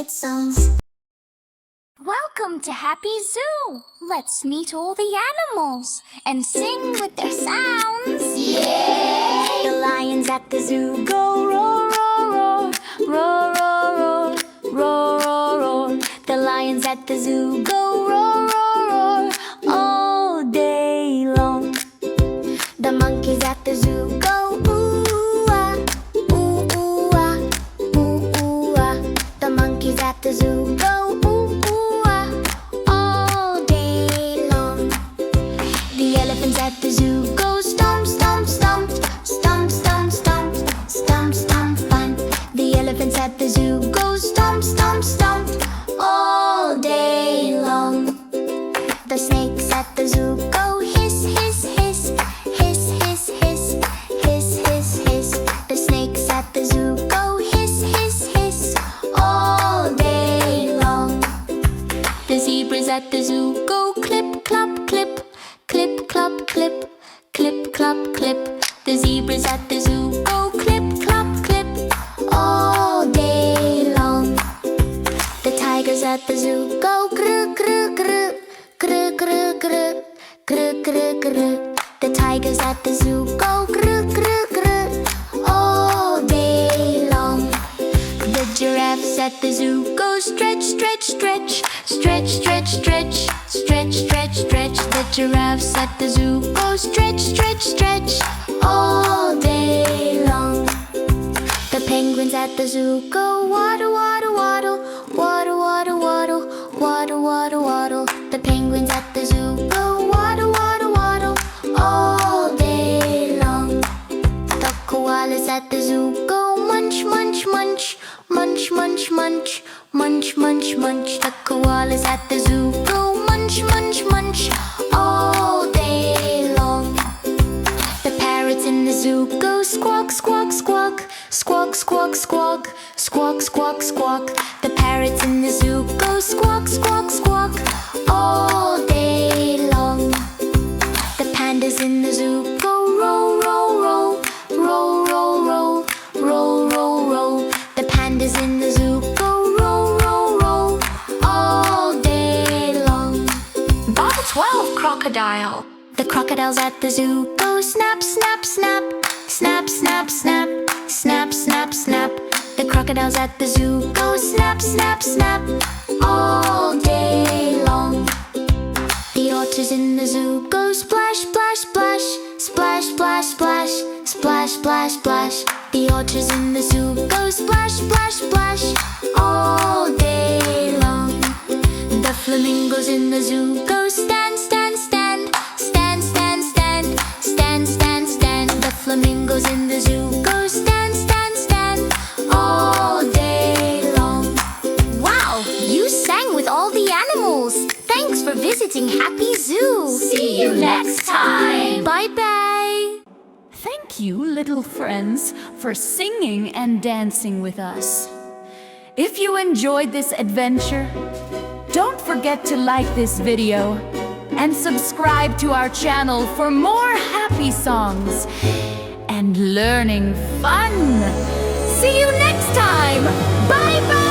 kid songs. Welcome to Happy Zoo! Let's meet all the animals and sing with their sounds. Yay! The lions at the zoo go roar, roar, roar, roar, roar, roar, roar, roar. The lions at the zoo go roar, roar, roar all day long. The monkeys at the zoo go ooh ah, ooh ooh ah, ooh ooh ah. The monkeys at the zoo go ooh ooh ah all day long. The elephants at the zoo go stomp, stomp, stomp, stomp, stomp, stomp, stomp, stomp, fun. The elephants at the zoo go stomp, stomp, stomp all day long. The snakes at the zoo go hiss, hiss, hiss, hiss, hiss, hiss, hiss, hiss, hiss. The snakes at the zoo go hiss, hiss, hiss all day long. The zebras at the zoo go clip, clop, clip, clip, clop, clip, clip, clop, clip. The zebras at the zoo go clip, clop, clip all day long. The tigers at the zoo go grr-grr-grr, grr-grr-grr, grr-grr-grr. The tigers at the zoo go grr-grr-grr all day long. The giraffes at the zoo go stretch, stretch, stretch, stretch, stretch, stretch, stretch, stretch, stretch. The giraffes at the zoo go stretch, stretch, stretch all day long. The penguins at the zoo go waddle, waddle, waddle, waddle, waddle, waddle, waddle, waddle, waddle. The penguins at the zoo go waddle, waddle, waddle all day long. The koalas at the zoo go munch, munch, munch, munch, munch, munch, munch, munch, munch. The koalas at the zoo go munch, munch, munch all day long. The parrots in the zoo go squawk, squawk, squawk, squawk, squawk, squawk, squawk, squawk, squawk. The parrots in the zoo go squawk, squawk, squawk all day long. The pandas in the zoo go row, row, row, row, row, row, row, row, row. The pandas in the zoo go row, row, row all day long. Bottle 12, Crocodile. The crocodiles at the zoo go snap, snap, snap, snap, snap, snap, snap, snap, snap. The crocodiles at the zoo go snap, snap, snap all day long. The otters in the zoo go splash, splash, splash, splash, splash, splash, splash, splash, splash. The otters in the zoo go splash, splash, splash all day long. The flamingos in the zoo go stand, stand, stand, stand, stand, stand, stand, stand, stand. The flamingos in the zoo go stand, stand, stand all day long. Wow, you sang with all the animals. Thanks for visiting Happy Zoo. See you next time. Bye-bye. Thank you, little friends, for singing and dancing with us. If you enjoyed this adventure, don't forget to like this video and subscribe to our channel for more happy songs and learning fun. See you next time. Bye-bye.